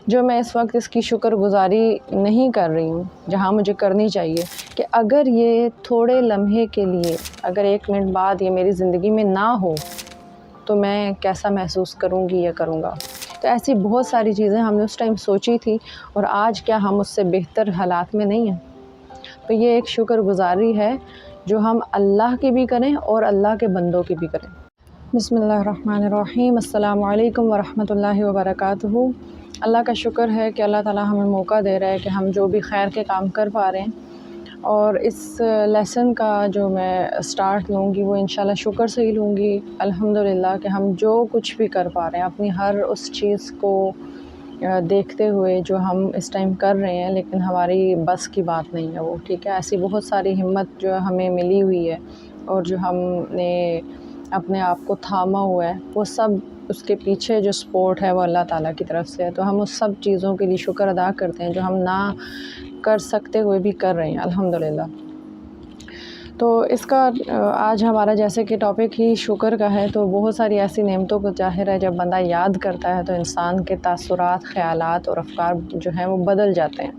جو میں اس وقت اس کی شکر گزاری نہیں کر رہی ہوں جہاں مجھے کرنی چاہیے، کہ اگر یہ تھوڑے لمحے کے لیے، اگر 1 منٹ بعد یہ میری زندگی میں نہ ہو تو میں کیسا محسوس کروں گی یا کروں گا۔ تو ایسی بہت ساری چیزیں ہم نے اس ٹائم سوچی تھی، اور آج کیا ہم اس سے بہتر حالات میں نہیں ہیں؟ تو یہ ایک شکر گزاری ہے جو ہم اللہ کی بھی کریں اور اللہ کے بندوں کی بھی کریں۔ بسم اللہ الرحمن الرحیم۔ السلام علیکم ورحمۃ اللہ وبرکاتہ۔ اللہ کا شکر ہے کہ اللہ تعالیٰ ہمیں موقع دے رہا ہے کہ ہم جو بھی خیر کے کام کر پا رہے ہیں، اور اس لیسن کا جو میں سٹارٹ لوں گی وہ انشاءاللہ شکر سے ہی لوں گی۔ الحمدللہ کہ ہم جو کچھ بھی کر پا رہے ہیں، اپنی ہر اس چیز کو دیکھتے ہوئے جو ہم اس ٹائم کر رہے ہیں، لیکن ہماری بس کی بات نہیں ہے وہ، ٹھیک ہے۔ ایسی بہت ساری ہمت جو ہمیں ملی ہوئی ہے، اور جو ہم نے اپنے آپ کو تھاما ہوا ہے، وہ سب اس کے پیچھے جو سپورٹ ہے وہ اللہ تعالیٰ کی طرف سے ہے۔ تو ہم اس سب چیزوں کے لیے شکر ادا کرتے ہیں جو ہم نہ کر سکتے ہوئے بھی کر رہے ہیں، الحمدللہ۔ تو اس کا آج ہمارا جیسے کہ ٹاپک ہی شکر کا ہے، تو بہت ساری ایسی نعمتوں کو ظاہر ہے جب بندہ یاد کرتا ہے تو انسان کے تاثرات، خیالات اور افکار جو ہیں وہ بدل جاتے ہیں،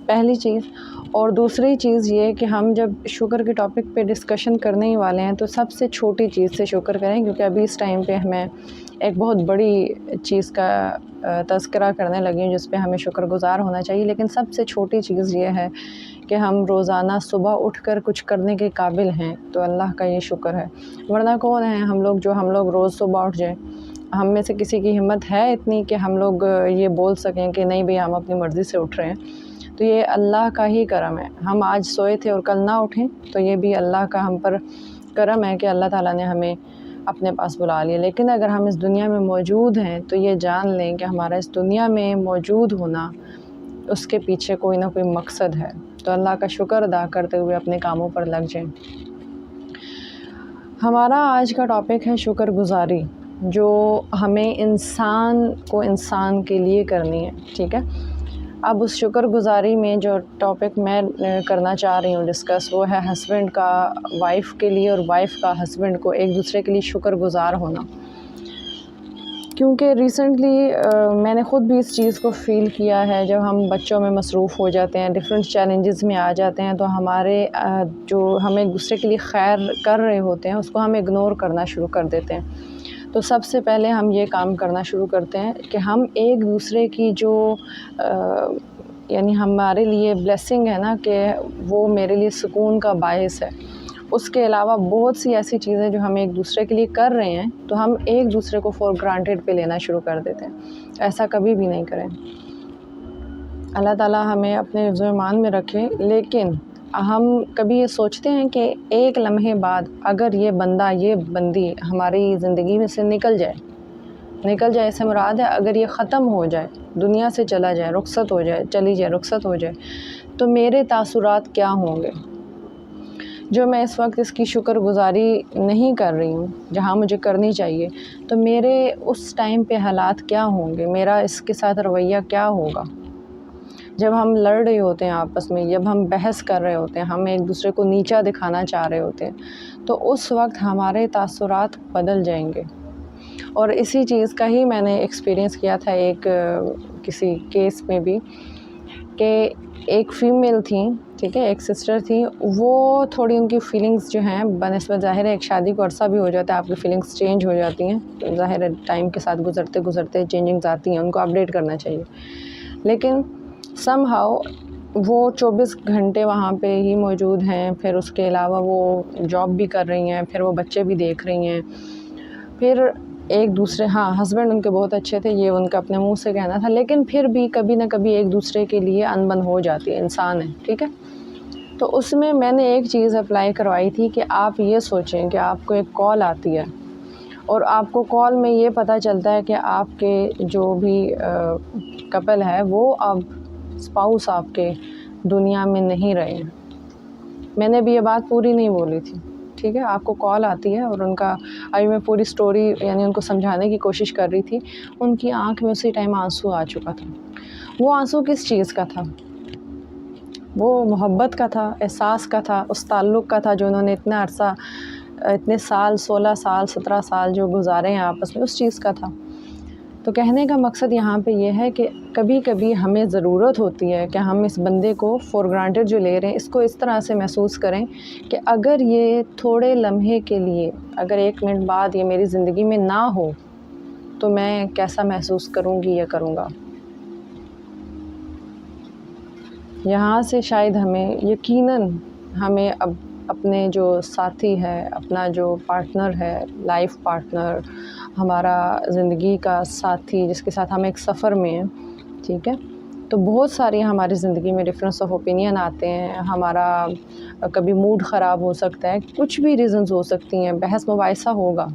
پہلی چیز۔ اور دوسری چیز یہ کہ ہم جب شکر کے ٹاپک پہ ڈسکشن کرنے ہی والے ہیں تو سب سے چھوٹی چیز سے شکر کریں، کیونکہ ابھی اس ٹائم پہ ہمیں ایک بہت بڑی چیز کا تذکرہ کرنے لگی ہوں جس پہ ہمیں شکر گزار ہونا چاہیے، لیکن سب سے چھوٹی چیز یہ ہے کہ ہم روزانہ صبح اٹھ کر کچھ کرنے کے قابل ہیں، تو اللہ کا یہ شکر ہے۔ ورنہ کون ہیں ہم لوگ روز صبح اٹھ جائیں؟ ہم میں سے کسی کی ہمت ہے اتنی کہ ہم لوگ یہ بول سکیں کہ نہیں بھئی ہم اپنی مرضی سے اٹھ رہے ہیں؟ تو یہ اللہ کا ہی کرم ہے۔ ہم آج سوئے تھے اور کل نہ اٹھیں تو یہ بھی اللہ کا ہم پر کرم ہے کہ اللہ تعالیٰ نے ہمیں اپنے پاس بلا لیا۔ لیکن اگر ہم اس دنیا میں موجود ہیں تو یہ جان لیں کہ ہمارا اس دنیا میں موجود ہونا، اس کے پیچھے کوئی نہ کوئی مقصد ہے۔ تو اللہ کا شکر ادا کرتے ہوئے اپنے کاموں پر لگ جائیں۔ ہمارا آج کا ٹاپک ہے شکر گزاری، جو ہمیں انسان کو انسان کے لیے کرنی ہے، ٹھیک ہے۔ اب اس شکر گزاری میں جو ٹاپک میں کرنا چاہ رہی ہوں ڈسکس، وہ ہے ہسبینڈ کا وائف کے لیے اور وائف کا ہسبینڈ کو ایک دوسرے کے لیے شکر گزار ہونا۔ کیونکہ ریسنٹلی میں نے خود بھی اس چیز کو فیل کیا ہے، جب ہم بچوں میں مصروف ہو جاتے ہیں، ڈفرینٹ چیلنجز میں آ جاتے ہیں، تو ہمارے جو ہم ایک دوسرے کے لیے خیر کر رہے ہوتے ہیں اس کو ہم اگنور کرنا شروع کر دیتے ہیں۔ تو سب سے پہلے ہم یہ کام کرنا شروع کرتے ہیں کہ ہم ایک دوسرے کی جو یعنی ہمارے لیے بلیسنگ ہے نا، کہ وہ میرے لیے سکون کا باعث ہے، اس کے علاوہ بہت سی ایسی چیزیں جو ہم ایک دوسرے کے لیے کر رہے ہیں تو ہم ایک دوسرے کو فور گرانٹیڈ پہ لینا شروع کر دیتے ہیں۔ ایسا کبھی بھی نہیں کریں۔ اللہ تعالیٰ ہمیں اپنے حفظ و ایمان میں رکھے، لیکن ہم کبھی یہ سوچتے ہیں کہ ایک لمحے بعد اگر یہ بندہ، یہ بندی ہماری زندگی میں سے نکل جائے اسے مراد ہے اگر یہ ختم ہو جائے، دنیا سے چلا جائے، رخصت ہو جائے، رخصت ہو جائے، تو میرے تاثرات کیا ہوں گے؟ جو میں اس وقت اس کی شکر گزاری نہیں کر رہی ہوں جہاں مجھے کرنی چاہیے، تو میرے اس ٹائم پہ حالات کیا ہوں گے؟ میرا اس کے ساتھ رویہ کیا ہوگا؟ جب ہم لڑ رہے ہوتے ہیں آپس میں، جب ہم بحث کر رہے ہوتے ہیں، ہم ایک دوسرے کو نیچا دکھانا چاہ رہے ہوتے ہیں، تو اس وقت ہمارے تاثرات بدل جائیں گے۔ اور اسی چیز کا ہی میں نے ایکسپیرینس کیا تھا ایک کسی کیس میں بھی، کہ ایک فیمیل تھیں، ٹھیک ہے، ایک سسٹر تھیں، وہ تھوڑی ان کی فیلنگز جو ہیں بنسبت ظاہر ہے ایک شادی کو عرصہ بھی ہو جاتا ہے، آپ کی فیلنگز چینج ہو جاتی ہیں، ظاہر ہے ٹائم کے ساتھ گزرتے چینجنگز آتی ہیں، ان کو اپڈیٹ کرنا چاہیے، لیکن سم ہاؤ وہ 24 گھنٹے وہاں پہ ہی موجود ہیں، پھر اس کے علاوہ وہ جاب بھی کر رہی ہیں، پھر وہ بچے بھی دیکھ رہی ہیں، پھر ایک دوسرے، ہاں ہسبینڈ ان کے بہت اچھے تھے، یہ ان کا اپنے منہ سے کہنا تھا، لیکن پھر بھی کبھی نہ کبھی ایک دوسرے کے لیے انبن ہو جاتی ہے، انسان ہے، ٹھیک ہے۔ تو اس میں نے ایک چیز اپلائی کروائی تھی کہ آپ یہ سوچیں کہ آپ کو ایک کال آتی ہے، اور آپ کو کال میں یہ پتہ چلتا ہے کہ آپ کے جو بھی کپل ہے وہ اب اسپاؤس آپ کے دنیا میں نہیں رہے ہیں۔ میں نے بھی یہ بات پوری نہیں بولی تھی، ٹھیک ہے، آپ کو کال آتی ہے، اور ان کا ابھی میں پوری سٹوری یعنی ان کو سمجھانے کی کوشش کر رہی تھی، ان کی آنکھ میں اسی ٹائم آنسو آ چکا تھا۔ وہ آنسو کس چیز کا تھا؟ وہ محبت کا تھا، احساس کا تھا، اس تعلق کا تھا جو انہوں نے اتنا عرصہ، اتنے سال، 16 سال 17 سال جو گزارے ہیں آپس میں، اس چیز کا تھا۔ تو کہنے کا مقصد یہاں پہ یہ ہے کہ کبھی کبھی ہمیں ضرورت ہوتی ہے کہ ہم اس بندے کو فور گرانٹیڈ جو لے رہے ہیں اس کو اس طرح سے محسوس کریں کہ اگر یہ تھوڑے لمحے کے لیے، اگر 1 منٹ بعد یہ میری زندگی میں نہ ہو تو میں کیسا محسوس کروں گی یا کروں گا۔ یہاں سے شاید یقیناً ہمیں اب اپنے جو ساتھی ہے، اپنا جو پارٹنر ہے، لائف پارٹنر، ہمارا زندگی کا ساتھی جس کے ساتھ ہم ایک سفر میں ہیں، ٹھیک ہے، تو بہت ساری ہماری زندگی میں ڈفرینس آف اوپینین آتے ہیں، ہمارا کبھی موڈ خراب ہو سکتا ہے، کچھ بھی ریزنز ہو سکتی ہیں، بحث مباحثہ ہوگا۔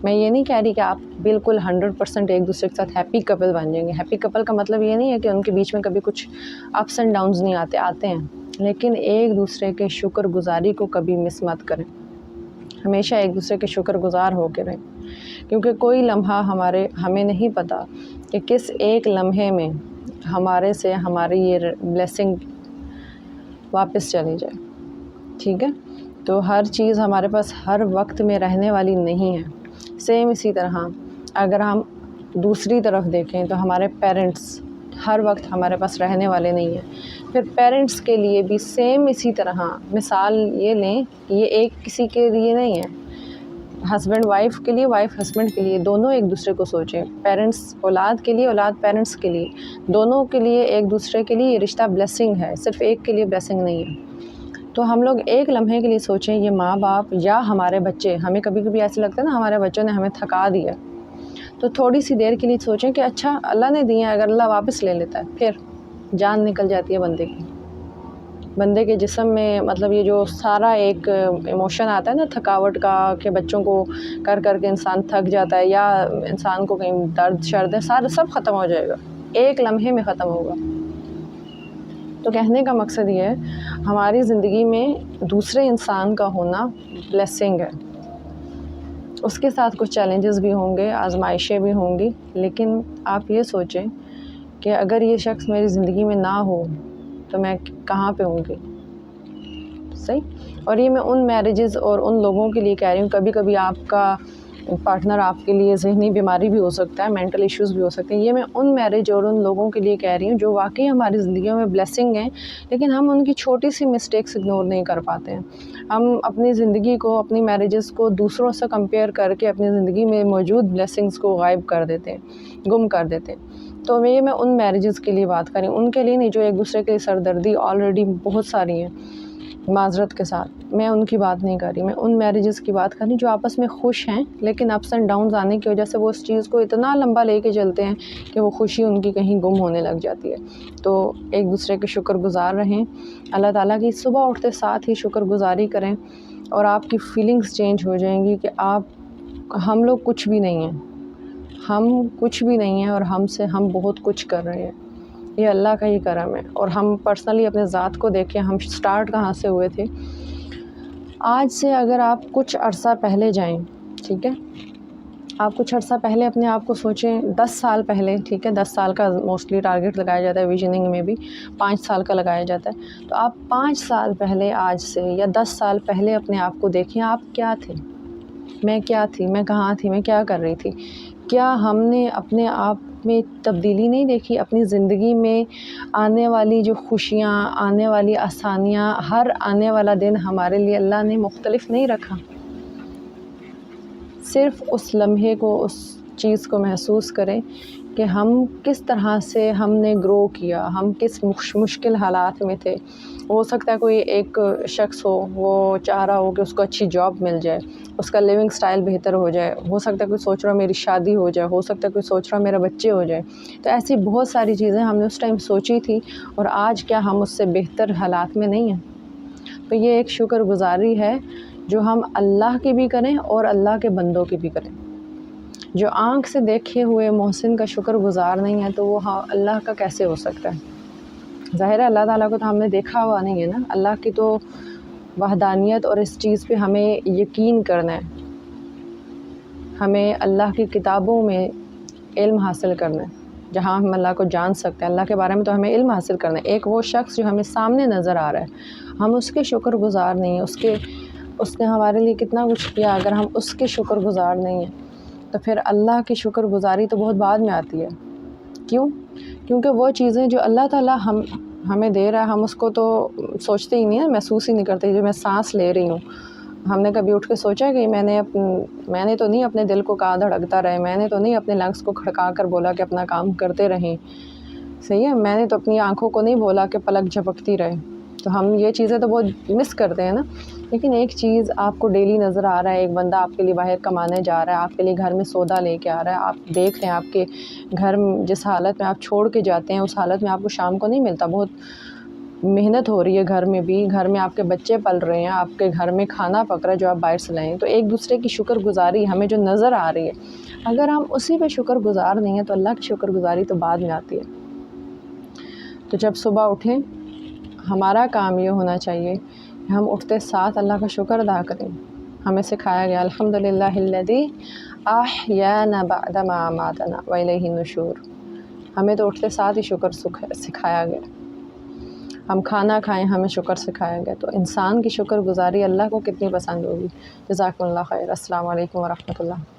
میں یہ نہیں کہہ رہی کہ آپ بالکل 100% ایک دوسرے کے ساتھ ہیپی کپل بن جائیں گے۔ ہیپی کپل کا مطلب یہ نہیں ہے کہ ان کے بیچ میں کبھی کچھ اپس اینڈ ڈاؤنز نہیں آتے ہیں، لیکن ایک دوسرے کے شکر گزاری کو کبھی مس مت کریں، ہمیشہ ایک دوسرے کے شکر گزار ہو کے رہیں، کیونکہ کوئی لمحہ ہمیں نہیں پتہ کہ کس ایک لمحے میں ہمارے سے ہماری یہ بلیسنگ واپس چلی جائے، ٹھیک ہے۔ تو ہر چیز ہمارے پاس ہر وقت میں رہنے والی نہیں ہے۔ سیم اسی طرح اگر ہم دوسری طرف دیکھیں تو ہمارے پیرنٹس ہر وقت ہمارے پاس رہنے والے نہیں ہیں۔ پھر پیرنٹس کے لیے بھی سیم اسی طرح، مثال یہ لیں کہ یہ ایک کسی کے لیے نہیں ہے، ہسبینڈ وائف کے لیے، وائف ہسبینڈ کے لیے، دونوں ایک دوسرے کو سوچیں، پیرنٹس اولاد کے لیے، اولاد پیرنٹس کے لیے، دونوں کے لیے ایک دوسرے کے لیے یہ رشتہ بلیسنگ ہے، صرف ایک کے لیے بلیسنگ نہیں ہے۔ تو ہم لوگ ایک لمحے کے لیے سوچیں، یہ ماں باپ یا ہمارے بچے، ہمیں کبھی کبھی ایسے لگتا ہے نا ہمارے بچوں نے ہمیں تھکا دیا، تو تھوڑی سی دیر کے لیے سوچیں کہ اچھا اللہ نے دیے ہیں، اگر اللہ واپس لے لیتا ہے پھر جان نکل جاتی ہے بندے کے جسم میں، مطلب یہ جو سارا ایک ایموشن آتا ہے نا تھکاوٹ کا، کہ بچوں کو کر کر کے انسان تھک جاتا ہے، یا انسان کو کہیں درد شرد ہے، سارا سب ختم ہو جائے گا، ایک لمحے میں ختم ہوگا۔ تو کہنے کا مقصد یہ ہے ہماری زندگی میں دوسرے انسان کا ہونا بلیسنگ ہے، اس کے ساتھ کچھ چیلنجز بھی ہوں گے، آزمائشیں بھی ہوں گی، لیکن آپ یہ سوچیں کہ اگر یہ شخص میری زندگی میں نہ ہو تو میں کہاں پہ ہوں گی، صحیح۔ اور یہ میں ان میرجز اور ان لوگوں کے لیے کہہ رہی ہوں، کبھی کبھی آپ کا پارٹنر آپ کے لیے ذہنی بیماری بھی ہو سکتا ہے، مینٹل ایشوز بھی ہو سکتے ہیں، یہ میں ان میرج اور ان لوگوں کے لیے کہہ رہی ہوں جو واقعی ہماری زندگیوں میں بلیسنگ ہیں، لیکن ہم ان کی چھوٹی سی مسٹیکس اگنور نہیں کر پاتے ہیں۔ ہم اپنی زندگی کو، اپنی میرجز کو دوسروں سے کمپیئر کر کے اپنی زندگی میں موجود بلیسنگز کو غائب کر دیتے ہیں، گم کر دیتے ہیں۔ تو میں ان میرجز کے لیے بات کریں، ان کے لیے نہیں جو ایک دوسرے کے سردردی آلریڈی بہت ساری ہیں، معذرت کے ساتھ میں ان کی بات نہیں کر رہی، میں ان میرجز کی بات کر رہی جو آپس میں خوش ہیں، لیکن اپس اینڈ ڈاؤنز آنے کی وجہ سے وہ اس چیز کو اتنا لمبا لے کے چلتے ہیں کہ وہ خوشی ان کی کہیں گم ہونے لگ جاتی ہے۔ تو ایک دوسرے کے شکر گزار رہیں، اللہ تعالیٰ کی صبح اٹھتے ساتھ ہی شکر گزاری کریں، اور آپ کی فیلنگز چینج ہو جائیں گی کہ ہم لوگ کچھ بھی نہیں ہیں، ہم کچھ بھی نہیں ہیں، اور ہم بہت کچھ کر رہے ہیں، یہ اللہ کا ہی کرم ہے۔ اور ہم پرسنلی اپنے ذات کو دیکھیں، ہم سٹارٹ کہاں سے ہوئے تھے۔ آج سے اگر آپ کچھ عرصہ پہلے جائیں، ٹھیک ہے، آپ کچھ عرصہ پہلے اپنے آپ کو سوچیں، 10 سال پہلے، ٹھیک ہے، 10 سال کا موسٹلی ٹارگٹ لگایا جاتا ہے ویژننگ میں بھی، 5 سال کا لگایا جاتا ہے، تو آپ 5 سال پہلے آج سے، یا 10 سال پہلے اپنے آپ کو دیکھیں، آپ کیا تھے، میں کیا تھی، میں کہاں تھی، میں کیا کر رہی تھی۔ کیا ہم نے اپنے آپ میں تبدیلی نہیں دیکھی؟ اپنی زندگی میں آنے والی جو خوشیاں، آنے والی آسانیاں، ہر آنے والا دن ہمارے لیے اللہ نے مختلف نہیں رکھا؟ صرف اس لمحے کو، اس چیز کو محسوس کریں کہ ہم کس طرح سے ہم نے گرو کیا، ہم کس مشکل حالات میں تھے۔ ہو سکتا ہے کوئی ایک شخص ہو، وہ چاہ رہا ہو کہ اس کو اچھی جاب مل جائے، اس کا لیونگ سٹائل بہتر ہو جائے، ہو سکتا ہے کوئی سوچ رہا میری شادی ہو جائے، ہو سکتا ہے کوئی سوچ رہا میرا بچے ہو جائے۔ تو ایسی بہت ساری چیزیں ہم نے اس ٹائم سوچی تھی، اور آج کیا ہم اس سے بہتر حالات میں نہیں ہیں؟ تو یہ ایک شکر گزاری ہے جو ہم اللہ کی بھی کریں اور اللہ کے بندوں کی بھی کریں۔ جو آنکھ سے دیکھے ہوئے محسن کا شکر گزار نہیں ہے تو وہ اللہ کا کیسے ہو سکتا ہے؟ ظاہر ہے اللہ تعالیٰ کو تو ہم نے دیکھا ہوا نہیں ہے نا، اللہ کی تو وحدانیت اور اس چیز پہ ہمیں یقین کرنا ہے، ہمیں اللہ کی کتابوں میں علم حاصل کرنا ہے، جہاں ہم اللہ کو جان سکتے ہیں، اللہ کے بارے میں تو ہمیں علم حاصل کرنا ہے۔ ایک وہ شخص جو ہمیں سامنے نظر آ رہا ہے، ہم اس کے شکر گزار نہیں ہیں، اس نے ہمارے لیے کتنا کچھ کیا، اگر ہم اس کے شکر گزار نہیں ہیں تو پھر اللہ کی شکر گزاری تو بہت بعد میں آتی ہے. کیوں؟ کیونکہ وہ چیزیں جو اللہ تعالیٰ ہمیں دے رہا ہے ہم اس کو تو سوچتے ہی نہیں ہیں، محسوس ہی نہیں کرتے. جو میں سانس لے رہی ہوں، ہم نے کبھی اٹھ کے سوچا کہ میں نے تو نہیں اپنے دل کو کہا دھڑکتا رہے، میں نے تو نہیں اپنے لنگس کو کھڑکا کر بولا کہ اپنا کام کرتے رہیں. صحیح ہے، میں نے تو اپنی آنکھوں کو نہیں بولا کہ پلک جھپکتی رہے. تو ہم یہ چیزیں تو بہت مس کرتے ہیں نا. لیکن ایک چیز آپ کو ڈیلی نظر آ رہا ہے، ایک بندہ آپ کے لیے باہر کمانے جا رہا ہے، آپ کے لیے گھر میں سودا لے کے آ رہا ہے. آپ دیکھ رہے ہیں آپ کے گھر جس حالت میں آپ چھوڑ کے جاتے ہیں اس حالت میں آپ کو شام کو نہیں ملتا. بہت محنت ہو رہی ہے گھر میں بھی، گھر میں آپ کے بچے پل رہے ہیں، آپ کے گھر میں کھانا پک رہا ہے جو آپ باہر سے لائیں. تو ایک دوسرے کی شکر گزاری ہمیں جو نظر آ رہی ہے، اگر ہم اسی پہ شکر گزار نہیں ہیں تو اللہ کی شکر گزاری تو بعد میں آتی ہے. تو جب صبح اٹھیں ہمارا کام یہ ہونا چاہیے کہ ہم اٹھتے ساتھ اللہ کا شکر ادا کریں. ہمیں سکھایا گیا الحمدللہ الذی احیانا بعد ما اماتنا والیہ النشور. ہمیں تو اٹھتے ساتھ ہی شکر سکھایا گیا. ہم کھانا کھائیں ہمیں شکر سکھایا گیا. تو انسان کی شکر گزاری اللہ کو کتنی پسند ہوگی. جزاکم اللہ خیر. السلام علیکم ورحمۃ اللہ.